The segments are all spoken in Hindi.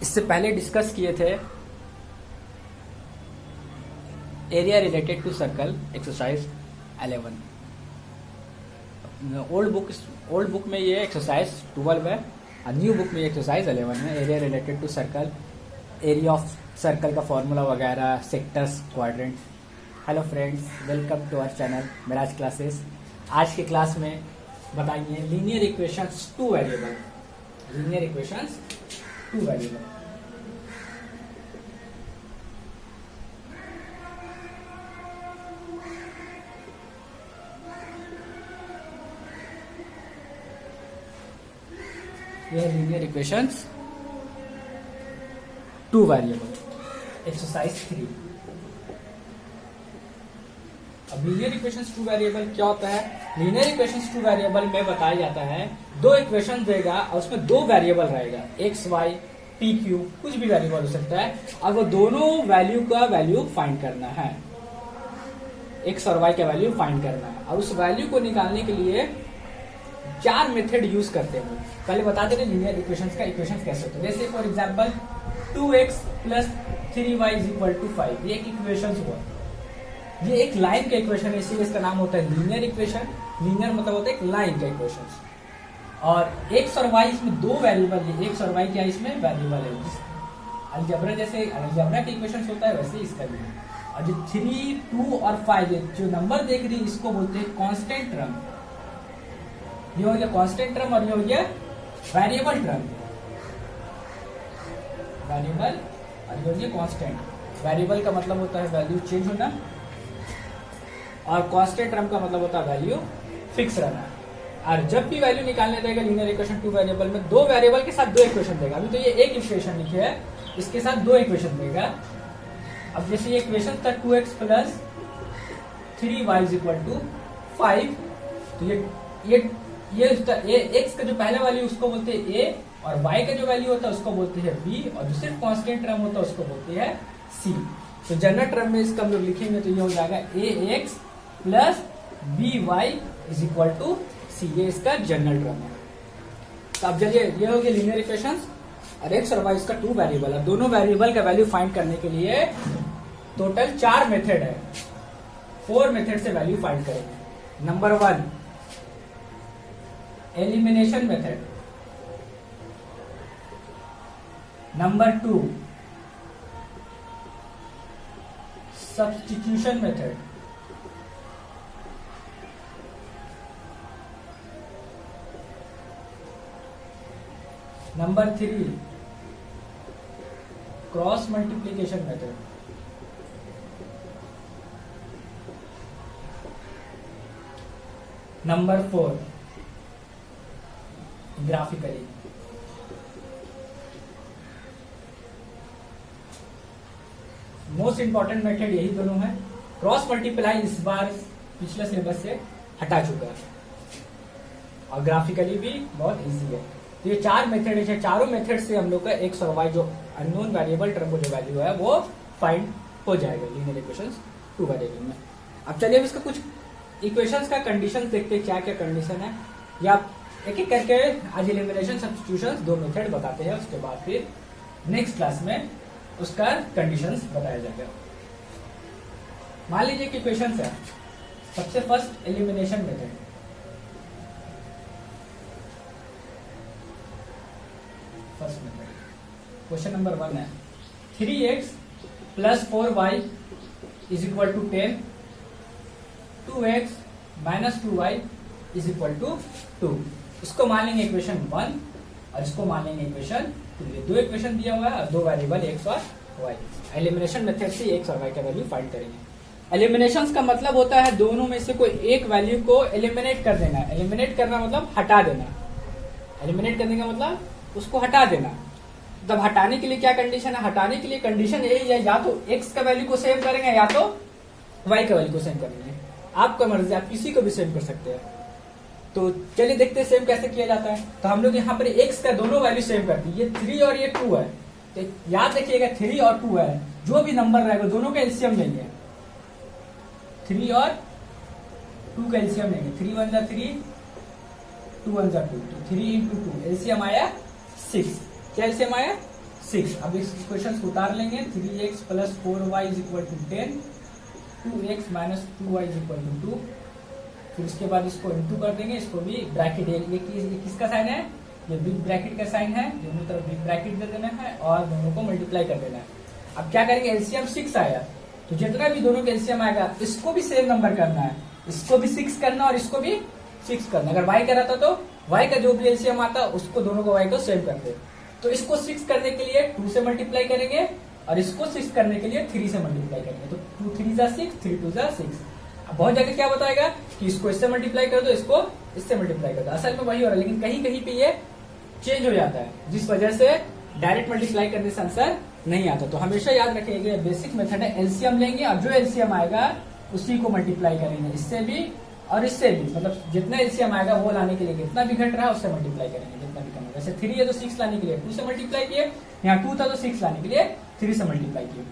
इससे पहले डिस्कस किए थे area related to circle exercise 11। Old book में ये एक्सरसाइज 12 है और न्यू बुक में ये एक्सरसाइज 11 है। Area related to circle, area of circle का फॉर्मूला वगैरह, sectors, quadrant. Hello friends, welcome to our channel Miraj classes. आज की क्लास में बताइए linear equations two variable. Linear equations two variable. Linear equations two variable, exercise 3। अब लीनियर इक्वेशंस टू वेरिएबल क्या होता है? लीनियर इक्वेशंस टू वेरिएबल में बताया जाता है दो इक्वेशन देगा और उसमें दो वेरिएबल रहेगा, एक्स वाई पी क्यू, कुछ भी वेरिएबल हो सकता है। अब वो दोनों वैल्यू का वैल्यू फाइंड करना है, एक्स और वाई का वैल्यू फाइंड करना है। और उस वैल्यू को निकालने के लिए चार मेथड यूज करते हैं। पहले बता देते लीनियर इक्वेशंस का इक्वेशंस कैसे होते हैं। जैसे फॉर एग्जांपल 2x + 3y = 5, ये एक इक्वेशन हुआ। ये एक लाइन का इक्वेशन है, इसीलिए इसका नाम होता है लीनियर इक्वेशन। लीनियर मतलब होता है एक लाइन का इक्वेशन। और x और y इसमें दो वेरिएबल है, x और y क्या इसमें वेरिएबल है। अलजेब्रा जैसे अलजेब्रा का इक्वेशन होता है वैसे इसका भी है। और जो 3, 2 और 5 जो नंबर देख रही है इसको बोलते हैं कांस्टेंट टर्म। ये हो गया कांस्टेंट टर्म और ये हो गया वेरिएबल टर्म। वेरिएबल और ये हो गया कांस्टेंट। वेरिएबल का मतलब होता है वैल्यू चेंज होना और कांस्टेंट टर्म का मतलब होता है वैल्यू फिक्स रहना। और जब भी वैल्यू निकालने देगा लीनियर इक्वेशन टू वेरिएबल में, दो वेरिएबल के साथ दो इक्वेशन देगा। अभी तो ये एक इक्वेशन लिखी है, इसके साथ दो इक्वेशन देगा। अब जैसे ये इक्वेशन था 2x + 3y = 5, तो ये x का जो पहला वैल्यू उसको बोलते हैं a और y का जो वैल्यू होता है उसको बोलते हैं b और जो सिर्फ कांस्टेंट टर्म होता है उसको बोलते हैं c। तो जनरल टर्म में इसका हम लोग लिखेंगे तो ये हो जाएगा ax + by = c। ये इसका जनरल टर्म है। तो अब चलिए ये हो गया लीनियर इक्वेशंस और x और y इसका टू वेरिएबल है। दोनों वेरिएबल का वैल्यू फाइंड करने के लिए टोटल 4 मेथड है, 4 मेथड से वैल्यू फाइंड करेंगे। Number 1 elimination method, number 2 substitution method, number 3 cross multiplication method, number 4 graphically. Most important method यही दोनों है। क्रॉस मल्टीप्लाई इस बार पिछले सिलेबस से हटा चुका है और ग्राफिकली भी बहुत इजी है। तो ये 4 मेथड है, चारों मेथड से हम लोग का एक्स और वाई जो अननोन वेरिएबल टर्म को जो वैल्यू है वो फाइंड हो जाएगा लीनियर इक्वेशंस टू वेरिएबल में। अब चलिए अब इसका कुछ इक्वेशंस का कंडीशन देखते हैं, क्या क्या कंडीशन है। या एक एक करके आज एलिमिनेशन सब्स्टिट्यूशन 2 मेथड बताते हैं, उसके बाद फिर नेक्स्ट क्लास में उसका कंडीशंस बताया जाएगा। मान लीजिए कि इक्वेशंस है। सबसे first elimination method. First method question number 1 है 3x + 4y = 10, 2x - 2y = 2। इसको मान लेंगे इक्वेशन 1 और इसको मान लेंगे इक्वेशन 2। ये दो इक्वेशन दिया हुआ है और दो वेरिएबल x और y। एलिमिनेशन मेथड से x और y का वैल्यू फाइंड करेंगे। एलिमिनेशन का मतलब होता है दोनों में से कोई एक वैल्यू को एलिमिनेट कर देना। एलिमिनेट करना मतलब हटा देना। एलिमिनेट करने का मतलब उसको हटा देना। तब हटाने के लिए क्या कंडीशन है? हटाने के लिए कंडीशन यही है, या तो x का वैल्यू को सेव करेंगे या तो y का वैल्यू को सेव करेंगे। आपका मर्जी, आप किसी को भी सेव कर सकते हैं। तो चलिए देखते हैं सेव कैसे किया जाता है। तो हम लोग यहाँ पर x का दोनों वैल्यू सेव कर दी। ये 3 और ये 2 है, तो याद रखिएगा 3 और 2 है, जो भी नंबर रहेगा दोनों का एलसीएम लेंगे। 3 और 2 का एलसीएम लेंगे। 3 × 1 = 3, 2 × 1 = 2, तो 3 × 2 एलसीएम आया 6। क्या एलसीएम आया 6। अब इस क्वेश्चन को उतार लेंगे। 3x plus 4y is equal to 10, 2x minus 2y is equal to 2। फिर उसके बाद इसको इंटू कर देंगे, इसको भी ब्रैकेट, ये किसका साइन है, ये बिग ब्रैकेट का साइन है, दोनों तरफ बिग ब्रैकेट दे देना है और दोनों को मल्टीप्लाई कर देना है। अब क्या करेंगे, एलसीएम 6 आया तो जितना भी दोनों का एलसीएम आएगा इसको भी सेम नंबर करना है, इसको भी 6 करना और इसको भी 6 करना। अगर y का रहता तो y का जो भी एलसीएम आता उसको दोनों को y को सेम करते। तो इसको 6 करने के लिए 2 से मल्टीप्लाई करेंगे और इसको 6 करने के लिए 3 से मल्टीप्लाई करेंगे। तो 2 3 जा 6, 3 2 जा 6। अब बहुत जगह क्या बताएगा कि इसको इससे मल्टीप्लाई कर दो, इसको इससे मल्टीप्लाई कर दो। असल में वही हो रहा है, लेकिन कहीं कहीं पे ये चेंज हो जाता है, जिस वजह से डायरेक्ट मल्टीप्लाई करने से आंसर नहीं आता। तो हमेशा याद रखिएगा, बेसिक मेथड है, एलसीएम लेंगे और जो एलसीएम आएगा उसी को मल्टीप्लाई करेंगे, इससे भी और इससे भी। मतलब जितना एलसीएम आएगा वो लाने के लिए कितना भी घट रहा है उससे मल्टीप्लाई करेंगे, जितना भी कम है। जैसे 3 है तो 6 लाने के लिए 2 से मल्टीप्लाई किए, यहाँ 2 था तो 6 लाने के लिए 3 से मल्टीप्लाई किए।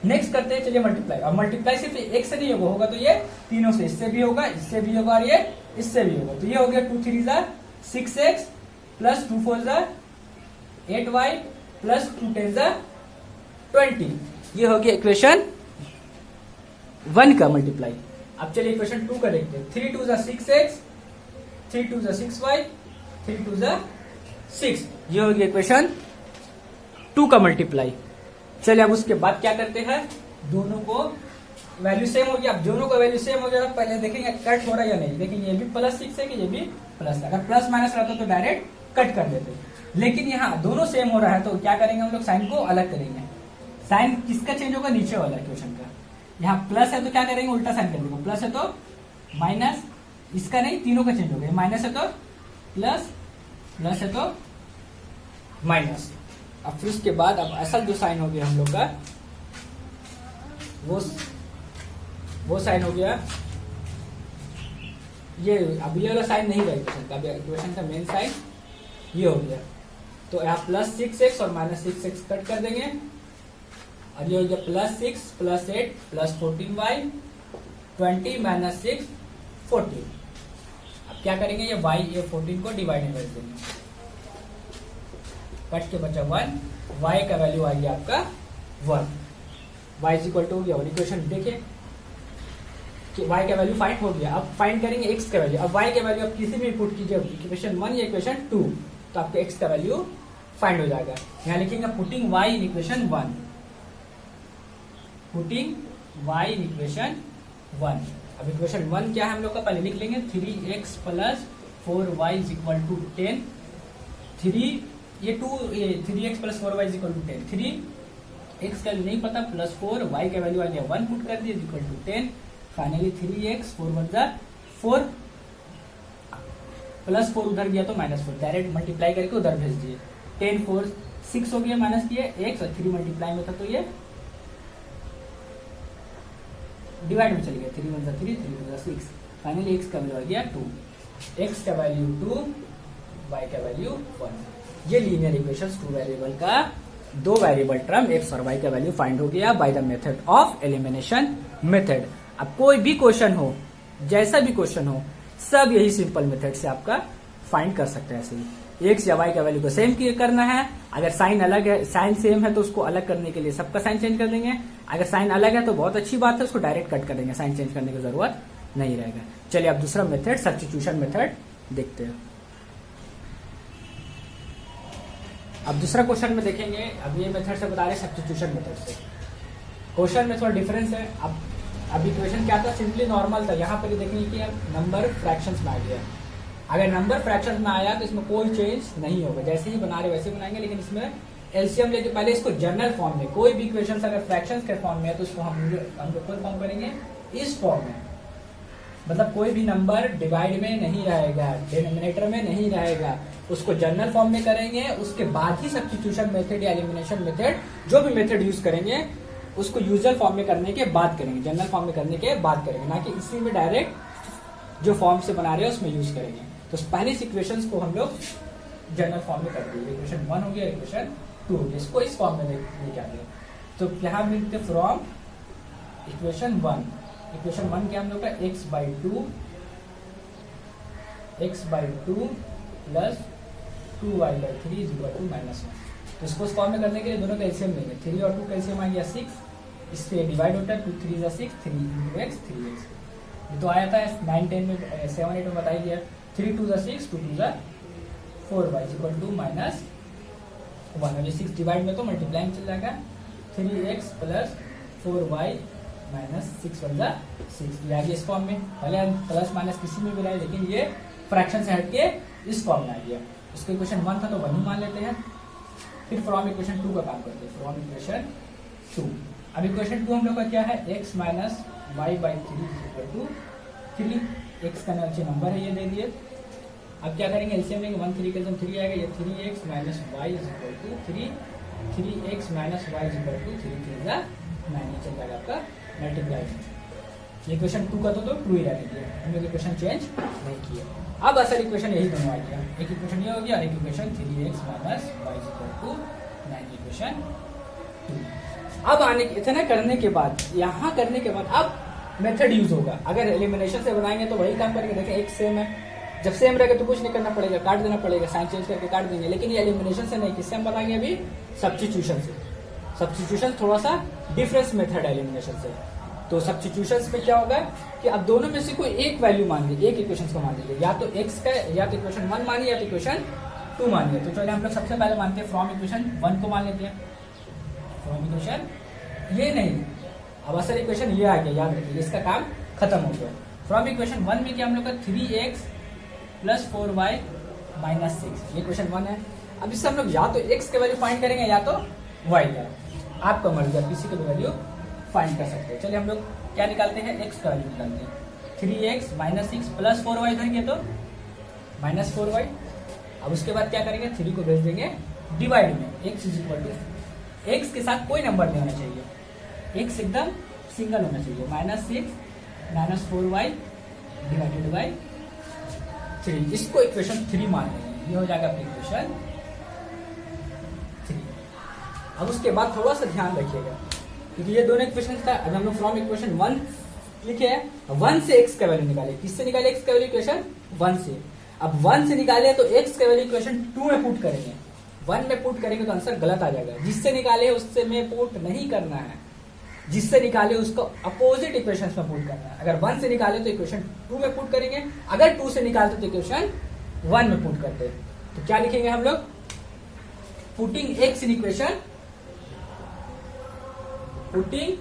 नेक्स्ट करते हैं, चलिए मल्टीप्लाई। और मल्टीप्लाई सिर्फ एक से नहीं होगा तो ये तीनों से, इससे भी होगा, इससे भी होगा और ये इससे भी होगा। तो ये हो गया 2 3 जा 6x प्लस 2 4 जा 8y प्लस 2 10 जा 20। ये हो गया इक्वेशन 1 का मल्टीप्लाई। अब चलिए इक्वेशन 2 का देखते हैं। 3 2 जा 6x, 3 2 जा 6y, 3 2 जा 6। ये हो गया इक्वेशन 2 का मल्टीप्लाई। चलिए अब उसके बाद क्या करते हैं, दोनों को वैल्यू सेम हो गया। अब दोनों का वैल्यू सेम हो गया तो पहले देखेंगे कट हो रहा है या नहीं। लेकिन ये भी +6 है कि ये भी प्लस है, अगर प्लस माइनस रहता तो डायरेक्ट कट कर देते। लेकिन यहाँ दोनों सेम हो रहा है तो क्या करेंगे, हम लोग साइन को अलग करेंगे। साइन किसका चेंज होगा, नीचे वाला इक्वेशन का। यहाँ प्लस है तो क्या करेंगे, उल्टा साइन कर देंगे। प्लस है तो माइनस, इसका नहीं, तीनों का चेंज हो गया। माइनस है तो प्लस, प्लस है तो माइनस। अब फिर उसके बाद अब असल जो साइन हो गया हम लोग का, वो साइन हो गया ये। अब ये वाला साइन नहीं रहेगा इक्वेशन का, अब इक्वेशन का मेन साइन ये हो गया। तो यहाँ +6x और -6x कट कर देंगे और ये हो गया +6 + 8 + 14y 20 - 6 14। अब क्या करेंगे, ये y ये 14 को डिवाइड कर देंगे, कट के बचा 1, y का वैल्यू आ गया आपका 1, y इज इक्वल टू हो गया। और इक्वेशन देखिए कि y का वैल्यू फाइंड हो गया। अब फाइंड करेंगे x का वैल्यू। अब y का वैल्यू आप किसी भी पुट कीजिए, इक्वेशन 1 या इक्वेशन 2, तो आपका x का वैल्यू फाइंड हो जाएगा। यहाँ लिखेंगे putting y in equation 1, putting y in equation 1। अब इक्वेशन 1 क्या है हम लोग का, पहले लिख लेंगे 3x plus 4y is equal to 10। 3x plus 4y is equal to 10। 3x का नहीं पता, प्लस 4, y का वैल्यू आ गया 1, पुट कर दिया, is equal to 10। Finally 3x 4 1 जा 4 प्लस 4 उधर गया तो -4, डायरेक्ट मल्टीप्लाई करके उधर भेज दिए। 10 4 6 हो गया, माइनस किए x और 3 मल्टीप्लाई में था तो ये डिवाइड में चल गया। 3 1 जा 3, 3 2 जा 6। फाइनली x का वैल्यू आ गया 2, x का वैल्यू 2, y का वैल्यू 1। ये लीनियर इक्वेशंस 2 वेरिएबल का 2 वेरिएबल टर्म x और y का वैल्यू फाइंड हो गया by the method of elimination method. अब कोई भी क्वेश्चन हो, जैसा भी क्वेश्चन हो, सब यही सिंपल मेथड से आपका फाइंड कर सकते हैं। ऐसे ही x या y का वैल्यू को सेम करना है। अगर साइन अलग है, साइन सेम है तो उसको अलग करने के लिए सबका साइन चेंज कर देंगे। अगर साइन अलग है तो बहुत अच्छी बात है, उसको डायरेक्ट कट कर देंगे, साइन चेंज करने की जरूरत नहीं रहेगा। चलिए अब दूसरा मेथड सब्स्टिट्यूशन मेथड देखते हैं। अब दूसरा क्वेश्चन में देखेंगे, अब ये मेथड से बता रहे सब्स्टिट्यूशन मेथड से। क्वेश्चन में थोड़ा डिफरेंस है। अब इक्वेशन क्या था, सिंपली नॉर्मल था। यहाँ पर देखेंगे कि अब नंबर फ्रैक्शंस में आ गया। अगर नंबर फ्रैक्शंस में आया तो इसमें कोई चेंज नहीं होगा, जैसे ही बना रहे वैसे ही बनाएंगे। लेकिन इसमें एलसीएम लेके पहले इसको जनरल फॉर्म में, कोई भी इक्वेशन अगर फ्रैक्शंस के फॉर्म में है तो उसको हम लोग कोई फॉर्म करेंगे इस फॉर्म में। मतलब कोई भी नंबर डिवाइड में नहीं रहेगा, डिनोमिनेटर में नहीं रहेगा, उसको जनरल फॉर्म में करेंगे। उसके बाद ही सब्स्टिट्यूशन मेथड या एलिमिनेशन मेथड, जो भी मेथड यूज करेंगे उसको यूजुअल फॉर्म में करने के बाद करेंगे, जनरल फॉर्म में करने के बाद करेंगे, ना कि इसी में डायरेक्ट जो फॉर्म से बना रहे हैं उसमें यूज करेंगे। तो पहले इस इक्वेशंस को हम लोग जनरल फॉर्म में कर दिए। इक्वेशन 1 हो गया, इक्वेशन 2 हो गया, इसको इस फॉर्म में लेके आ गए। तो यहाँ मिलते फ्रॉम इक्वेशन 1। इक्वेशन 1 क्या हम लोग का, x/2 plus 2y/3 is equal to -1। तो इसको इस फॉर्म में करने के लिए दोनों का एलसीएम लेंगे, 3 और 2 का एलसीएम आ गया 6, इससे डिवाइड होता है 2 3 6, 3 इंटू एक्स 3x, ये तो आया था 9 10 में 7 8 में बताई दिया, 3 2 6, 2 2 4 y इक्वल टू माइनस 1, और ये 6 डिवाइड में तो मल्टीप्लाइंग चल जाएगा, 3x प्लस 4y माइनस 6 1 6, ये आ गया इस फॉर्म में। पहले हम प्लस माइनस किसी में भी लाए, लेकिन ये फ्रैक्शन से हट के इस फॉर्म में आ गया। इसको इक्वेशन 1 था तो 1 ही मान लेते हैं, फिर फ्रॉम इक्वेशन 2 का काम करते हैं, फ्रॉम इक्वेशन 2। अब इक्वेशन 2 हम लोग का क्या है, x minus y by 3 equal to 3, x का नीचे नंबर है ये दे दिए। अब क्या करेंगे, एलसीएम लेंगे, 1 3 का जब 3 आएगा, ये 3x minus y equal to 3, 3x minus y equal to 3 3 9, चल जाएगा आपका मल्टीप्लाई। ये इक्वेशन 2 का तो 2 ही रहने दिया, हम लोग इक्वेशन चेंज नहीं किया। अब असल इक्वेशन यही दोनों आ गया, एक इक्वेशन ये हो गया और एक equation 3x minus y equal to 9, equation 2। अब आने इतना करने के बाद, यहाँ करने के बाद अब मेथड यूज होगा। अगर एलिमिनेशन से बनाएंगे तो वही काम करेंगे, देखें एक सेम है, जब सेम रहेगा तो कुछ नहीं करना पड़ेगा, काट देना पड़ेगा, साइन चेंज करके काट देंगे। लेकिन ये एलिमिनेशन से नहीं, किससे हम बनाएंगे अभी, सब्स्टिट्यूशन से। सब्स्टिट्यूशन थोड़ा सा डिफरेंस मेथड है एलिमिनेशन से। तो सब्स्टिट्यूशन में क्या होगा कि अब दोनों में से कोई एक वैल्यू मान लीजिए, एक इक्वेशन को मान लीजिए, या तो x का, या तो इक्वेशन 1 मानिए या तो इक्वेशन 2 मानिए। तो चलिए हम लोग सबसे पहले मानते हैं फ्रॉम इक्वेशन 1 को मान लेते हैं, फ्रॉम इक्वेशन ये नहीं, अब असल इक्वेशन ये आ गया, याद रखिए इसका काम खत्म हो गया। फ्रॉम इक्वेशन 1 में क्या हम लोग का 3x प्लस 4y माइनस 6, ये क्वेश्चन 1 है। अब इससे हम लोग या तो x के वैल्यू फाइंड करेंगे या तो y का, आपका मर्जी, आप किसी का भी वैल्यू फाइंड कर सकते हैं। चलिए हम लोग क्या निकालते हैं, x का वैल्यू निकालते हैं, 3x माइनस 6 प्लस 4y धरेंगे तो माइनस 4y। अब उसके बाद क्या करेंगे, 3 को भेज देंगे डिवाइड में, x is equal to, x के साथ कोई नंबर नहीं होना चाहिए, x एकदम सिंगल होना चाहिए, minus 6 minus 4y divided by 3, इसको इक्वेशन 3 मान लेंगे, ये हो जाएगा आपकी इक्वेशन 3। अब उसके बाद थोड़ा सा ध्यान रखिएगा, क्योंकि ये दोनों इक्वेशन था। अब हम लोग फ्रॉम इक्वेशन 1 लिखे हैं, 1 से x का वैल्यू निकाले, किससे निकाले x का वैल्यू, इक्वेशन 1 से। अब 1 से निकाले तो x का वैल्यू इक्वेशन 2 में पुट करेंगे, 1 में पुट करेंगे तो आंसर गलत आ जाएगा, जिससे निकाले उससे में पुट नहीं करना है, जिससे निकाले उसको अपोजिट इक्वेशन में पुट करना है। अगर 1 से निकाले तो इक्वेशन 2 में पुट करेंगे, अगर 2 से निकालते तो इक्वेशन 1 में पुट करते हैं। तो क्या लिखेंगे हम लोग, putting x in equation, putting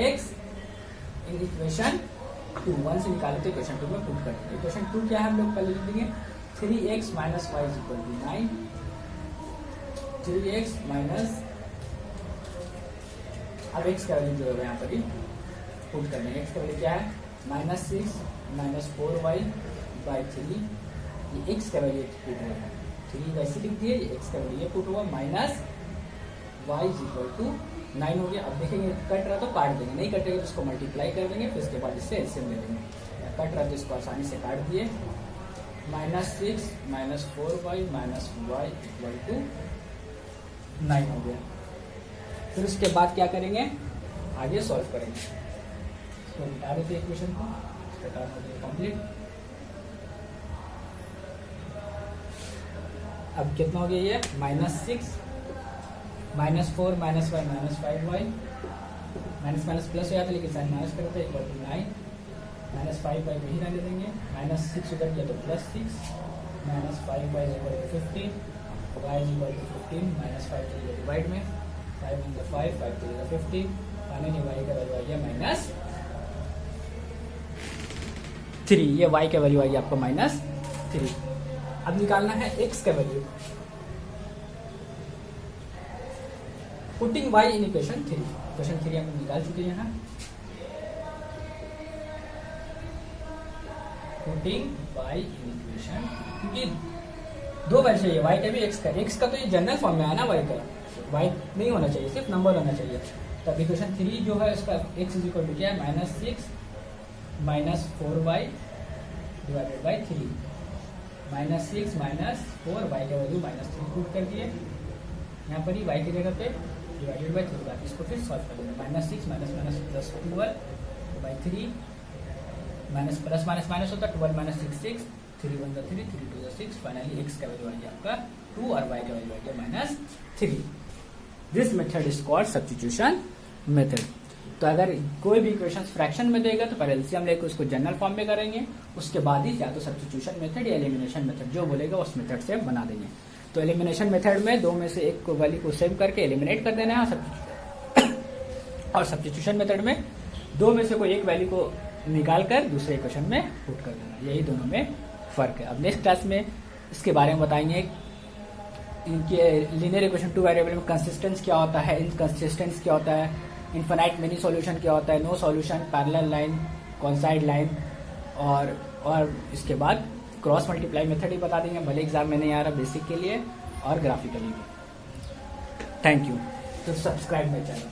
x in equation 2, 1 से निकाले तो इक्वेशन 2 में पुट करते हैं। इक्वेशन 2 क्या है हम लोग पहले लिख देंगे, 3x minus y equal to 9, 3x minus, अब x का वैल्यू जो होगा यहाँ पर ही पुट करना है, x का वैल्यू क्या है, माइनस 6 माइनस 4y बाई 3, ये x का वैल्यू पुट हुआ है, 3 वैसे लिख दिए, x का वैल्यू ये पुट हुआ, माइनस y इक्वल टू 9 हो गया। अब देखेंगे कट रहा तो काट देंगे, नहीं कटेगा तो इसको मल्टीप्लाई कर देंगे, फिर उसके बाद इससे एलसीएम ले लेंगे। कट रहा तो इसको आसानी से काट दिए, minus 6 minus 4y minus y equal to 9 हो गया। फिर उसके बाद क्या करेंगे, आगे सॉल्व करेंगे, तो मिटा देते हैं इक्वेशन को, कंप्लीट। अब कितना हो गया ये, minus 6 minus 4 minus y minus 5y, minus minus plus हो जाता लेकिन साइन माइनस करते हैं, इक्वल टू 9 माइनस 5y वही रहने देंगे, माइनस 6 उधर किया तो plus 6 minus 5y equal to 15, y equal to 15 minus 5 तो डिवाइड में 5 × 5 5 to the 15, फाइनली y का वैल्यू आ गया माइनस 3, ये y का वैल्यू आ गया आपको माइनस 3। अब निकालना है x का value, putting y in equation 3, equation 3 हम निकाल चुके हैं यहाँ, पुटिंग y इन इक्वेशन, क्योंकि दो वैल्यू चाहिए, y का भी x का तो ये जनरल फॉर्म में है ना, y का y नहीं होना चाहिए, सिर्फ नंबर होना चाहिए। तब इक्वेशन 3 जो है इसका x इज इक्वल टू क्या है, minus 6 minus 4y divided by 3, minus 6 minus 4 y का वैल्यू माइनस 3 पुट कर दिए, यहाँ पर ही y की जगह पे डिवाइडेड बाई 3, बाकी इसको फिर सॉल्व कर देंगे, minus 6 minus minus plus 12 by 3, minus plus minus minus होता है, 12 माइनस 6 6, 3 1 3, 3 2 6, फाइनली x का वैल्यू आ गया आपका 2 और y का वैल्यू आ गया -3। This method is called substitution method. तो अगर कोई भी इक्वेशन फ्रैक्शन में देगा तो पहले एलसीएम लेकर उसको जनरल फॉर्म में करेंगे, उसके बाद ही या तो सब्स्टिट्यूशन मेथड या एलिमिनेशन मेथड जो बोलेगा उस मेथड से बना देंगे। तो एलिमिनेशन मेथड में दो में से एक को वैल्यू को सेव करके एलिमिनेट कर देना है, और सब्स्टिट्यूशन मेथड में दो में से कोई एक वैल्यू को निकाल कर दूसरे इक्वेशन में पुट कर देना। यही दोनों में फर्क है। अब नेक्स्ट क्लास में इसके बारे में बताएंगे इनके लीनियर इक्वेशन टू वेरिएबल में कंसिस्टेंस क्या होता है, इनकंसिस्टेंस क्या होता है, इनफाइनाइट मिनी सॉल्यूशन क्या होता है, no solution, parallel line, coincide line, और इसके बाद क्रॉस मल्टीप्लाई मेथड ही बता देंगे, भले एग्जाम में नहीं आ रहा बेसिक के लिए और ग्राफिकली भी। Thank you. तो सब्सक्राइब माय चैनल।